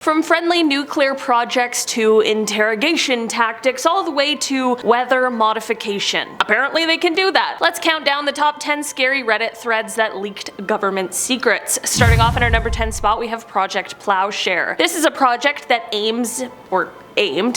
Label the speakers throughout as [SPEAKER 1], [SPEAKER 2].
[SPEAKER 1] From friendly nuclear projects to interrogation tactics all the way to weather modification. Apparently they can do that. Let's count down the top 10 scary Reddit threads that leaked government secrets. Starting off in our number 10 spot, we have Project Plowshare. This is a project that aimed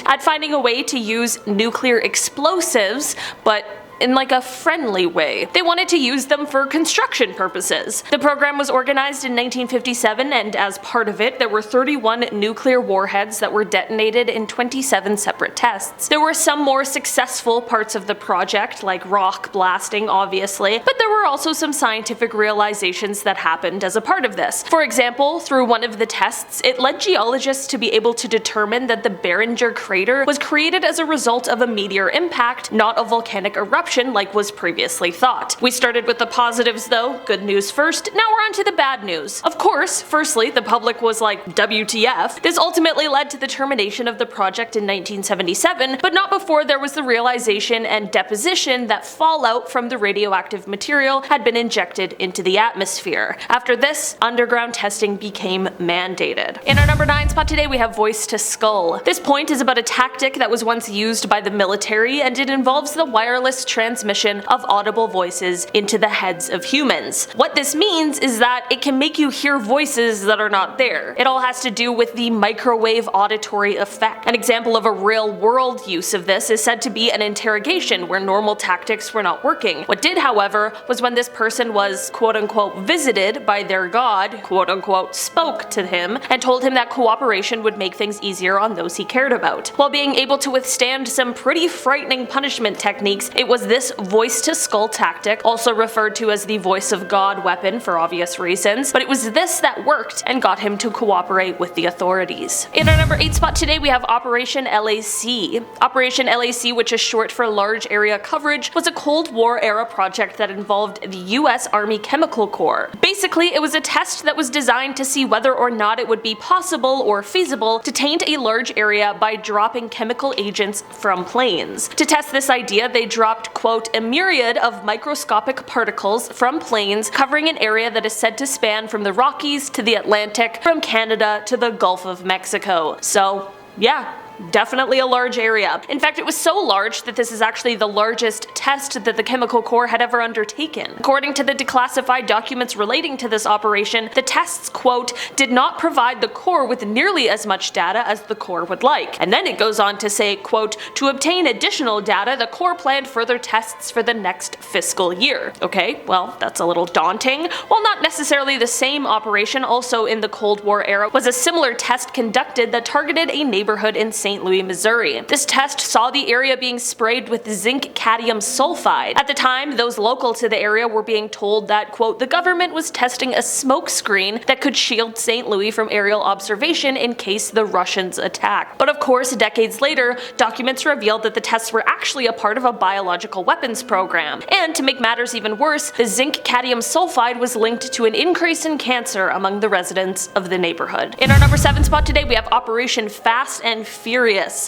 [SPEAKER 1] at finding a way to use nuclear explosives, but in like a friendly way. They wanted to use them for construction purposes. The program was organized in 1957, and as part of it, there were 31 nuclear warheads that were detonated in 27 separate tests. There were some more successful parts of the project, like rock blasting obviously, but there were also some scientific realizations that happened as a part of this. For example, through one of the tests, it led geologists to be able to determine that the Barringer crater was created as a result of a meteor impact, not a volcanic eruption like was previously thought. We started with the positives though, good news first, now we're on to the bad news. Of course, firstly, the public was like, WTF? This ultimately led to the termination of the project in 1977, but not before there was the realization and deposition that fallout from the radioactive material had been injected into the atmosphere. After this, underground testing became mandated. In our number 9 spot today, we have Voice to Skull. This point is about a tactic that was once used by the military, and it involves the wireless transmission of audible voices into the heads of humans. What this means is that it can make you hear voices that are not there. It all has to do with the microwave auditory effect. An example of a real-world use of this is said to be an interrogation where normal tactics were not working. What did, however, was when this person was quote-unquote visited by their god, quote-unquote spoke to him, and told him that cooperation would make things easier on those he cared about. While being able to withstand some pretty frightening punishment techniques, it was this voice-to-skull tactic, also referred to as the voice of God weapon for obvious reasons, but it was this that worked and got him to cooperate with the authorities. In our number 8 spot today, we have Operation LAC. Operation LAC, which is short for Large Area Coverage, was a Cold War era project that involved the US Army Chemical Corps. Basically, it was a test that was designed to see whether or not it would be possible or feasible to taint a large area by dropping chemical agents from planes. To test this idea, they dropped quote, a myriad of microscopic particles from planes covering an area that is said to span from the Rockies to the Atlantic, from Canada to the Gulf of Mexico. So, yeah. Definitely a large area. In fact, it was so large that this is actually the largest test that the Chemical Corps had ever undertaken. According to the declassified documents relating to this operation, the tests, quote, did not provide the Corps with nearly as much data as the Corps would like. And then it goes on to say, quote, to obtain additional data, the Corps planned further tests for the next fiscal year. Okay, well, that's a little daunting. While not necessarily the same operation, also in the Cold War era was a similar test conducted that targeted a neighborhood in St. Louis, Missouri. This test saw the area being sprayed with zinc cadmium sulfide. At the time, those local to the area were being told that, quote, the government was testing a smoke screen that could shield St. Louis from aerial observation in case the Russians attacked. But of course, decades later, documents revealed that the tests were actually a part of a biological weapons program. And to make matters even worse, the zinc cadmium sulfide was linked to an increase in cancer among the residents of the neighborhood. In our number 7 spot today, we have Operation Fast and Furious.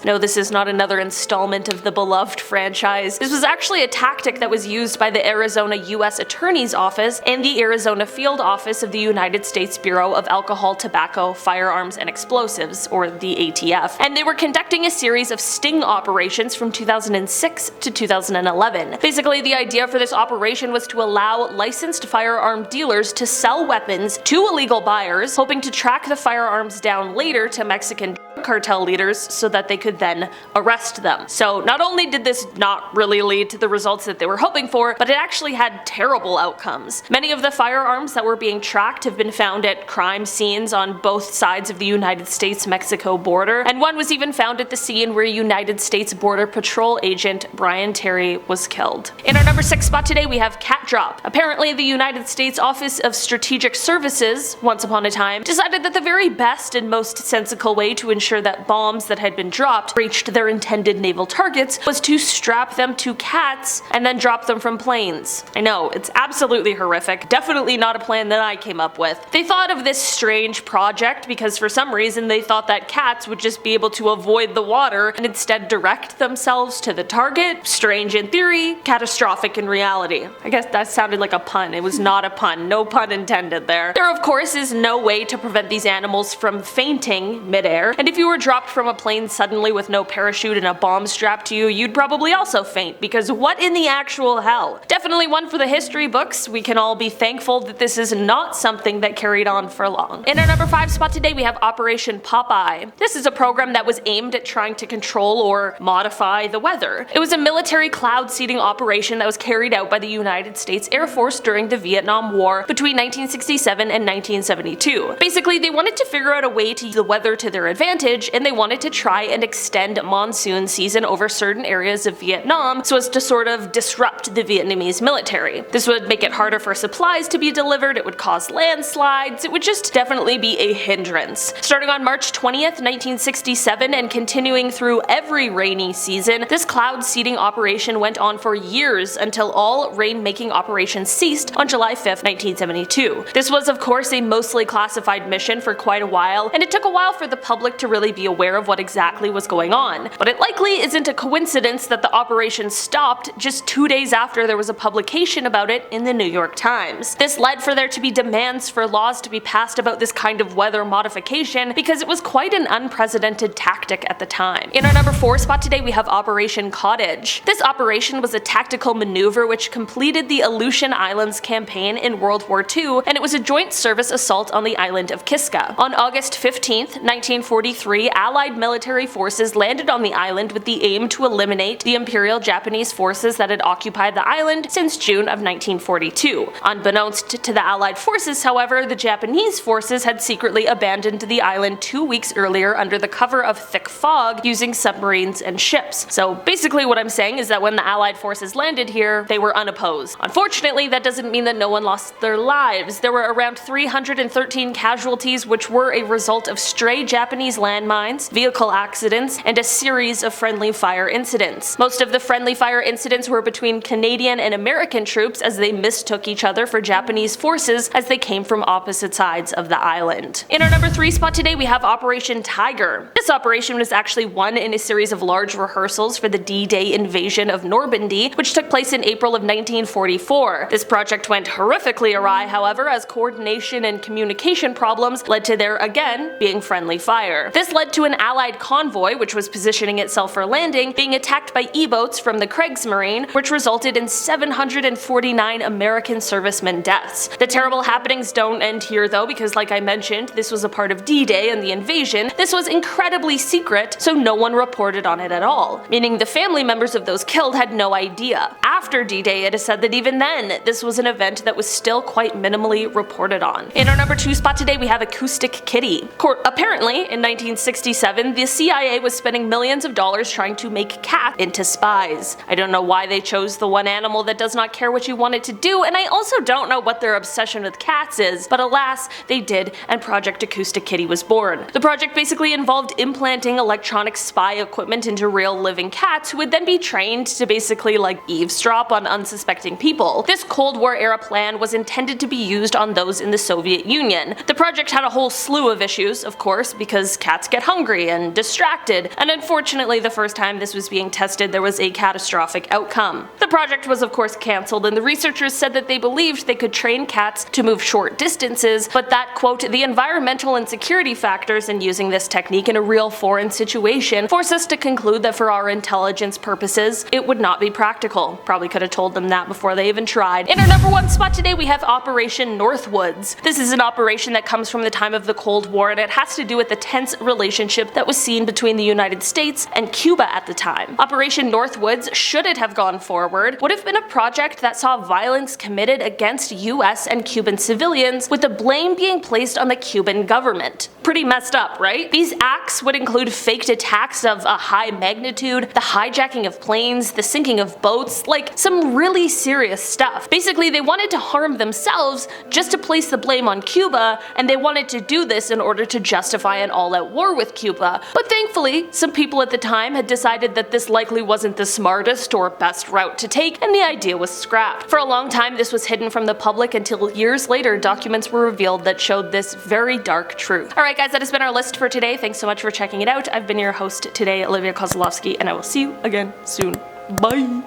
[SPEAKER 1] No, this is not another installment of the beloved franchise. This was actually a tactic that was used by the Arizona U.S. Attorney's Office and the Arizona Field Office of the United States Bureau of Alcohol, Tobacco, Firearms, and Explosives, or the ATF, and they were conducting a series of sting operations from 2006 to 2011. Basically, the idea for this operation was to allow licensed firearm dealers to sell weapons to illegal buyers, hoping to track the firearms down later to Mexican cartel leaders so that they could then arrest them. So not only did this not really lead to the results that they were hoping for, but it actually had terrible outcomes. Many of the firearms that were being tracked have been found at crime scenes on both sides of the United States-Mexico border, and one was even found at the scene where United States Border Patrol agent Brian Terry was killed. In our number 6 spot today, we have Cat Drop. Apparently, the United States Office of Strategic Services, once upon a time, decided that the very best and most sensible way to ensure that bombs that had been dropped reached their intended naval targets was to strap them to cats and then drop them from planes. I know, it's absolutely horrific, definitely not a plan that I came up with. They thought of this strange project because for some reason they thought that cats would just be able to avoid the water and instead direct themselves to the target. Strange in theory, catastrophic in reality. I guess that sounded like a pun. It was not a pun. No pun intended there. There of course is no way to prevent these animals from fainting midair, and if you were dropped from a plane suddenly with no parachute and a bomb strapped to you, you'd probably also faint, because what in the actual hell? Definitely one for the history books. We can all be thankful that this is not something that carried on for long. In our number 5 spot today we have Operation Popeye. This is a program that was aimed at trying to control or modify the weather. It was a military cloud seeding operation that was carried out by the United States Air Force during the Vietnam War between 1967 and 1972. Basically, they wanted to figure out a way to use the weather to their advantage, and they wanted to try and extend monsoon season over certain areas of Vietnam so as to sort of disrupt the Vietnamese military. This would make it harder for supplies to be delivered, it would cause landslides, it would just definitely be a hindrance. Starting on March 20th, 1967 and continuing through every rainy season, this cloud seeding operation went on for years until all rain-making operations ceased on July 5th, 1972. This was of course a mostly classified mission for quite a while, and it took a while for the public to really be aware of what exactly was going on. But it likely isn't a coincidence that the operation stopped just 2 days after there was a publication about it in the New York Times. This led for there to be demands for laws to be passed about this kind of weather modification because it was quite an unprecedented tactic at the time. In our number 4 spot today we have Operation Cottage. This operation was a tactical maneuver which completed the Aleutian Islands campaign in World War II, and it was a joint service assault on the island of Kiska. On August 15th, 1943, Allied military forces landed on the island with the aim to eliminate the Imperial Japanese forces that had occupied the island since June of 1942. Unbeknownst to the Allied forces, however, the Japanese forces had secretly abandoned the island 2 weeks earlier under the cover of thick fog using submarines and ships. So basically what I'm saying is that when the Allied forces landed here, they were unopposed. Unfortunately, that doesn't mean that no one lost their lives. There were around 313 casualties, which were a result of stray Japanese landmines, vehicle accidents, and a series of friendly fire incidents. Most of the friendly fire incidents were between Canadian and American troops as they mistook each other for Japanese forces as they came from opposite sides of the island. In our number 3 spot today we have Operation Tiger. This operation was actually one in a series of large rehearsals for the D-Day invasion of Normandy, which took place in April of 1944. This project went horrifically awry, however, as coordination and communication problems led to there again being friendly fire. This led to an Allied convoy, which was positioning itself for landing, being attacked by E-boats from the Kriegsmarine, which resulted in 749 American servicemen deaths. The terrible happenings don't end here though, because like I mentioned, this was a part of D-Day and the invasion. This was incredibly secret, so no one reported on it at all, meaning the family members of those killed had no idea. After D-Day, it is said that even then, this was an event that was still quite minimally reported on. In our number 2 spot today we have Acoustic Kitty. Apparently, in 1967, the CIA was spending millions of dollars trying to make cats into spies. I don't know why they chose the one animal that does not care what you want it to do, and I also don't know what their obsession with cats is, but alas, they did, and Project Acoustic Kitty was born. The project basically involved implanting electronic spy equipment into real living cats who would then be trained to basically like eavesdrop on unsuspecting people. This Cold War era plan was intended to be used on those in the Soviet Union. The project had a whole slew of issues, of course, because cats get hungry and distracted, and unfortunately the first time this was being tested there was a catastrophic outcome. The project was of course cancelled, and the researchers said that they believed they could train cats to move short distances, but that, quote, the environmental and security factors in using this technique in a real foreign situation force us to conclude that for our intelligence purposes, it would not be practical. Probably could have told them that before they even tried. In our number 1 spot today we have Operation Northwoods. This is an operation that comes from the time of the Cold War, and it has to do with the tense relationship that was seen between the United States and Cuba at the time. Operation Northwoods, should it have gone forward, would have been a project that saw violence committed against US and Cuban civilians, with the blame being placed on the Cuban government. Pretty messed up, right? These acts would include faked attacks of a high magnitude, the hijacking of planes, the sinking of boats, like some really serious stuff. Basically, they wanted to harm themselves just to place the blame on Cuba, and they wanted to do this in order to justify an all-out war with Cuba, But thankfully, some people at the time had decided that this likely wasn't the smartest or best route to take, and the idea was scrapped. For a long time, this was hidden from the public until years later documents were revealed that showed this very dark truth. Alright guys, that has been our list for today. Thanks so much for checking it out. I've been your host today, Olivia Kozlowski, and I will see you again soon. Bye!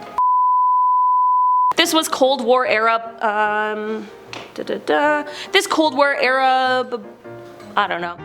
[SPEAKER 1] This was Cold War era, this Cold War era, I don't know.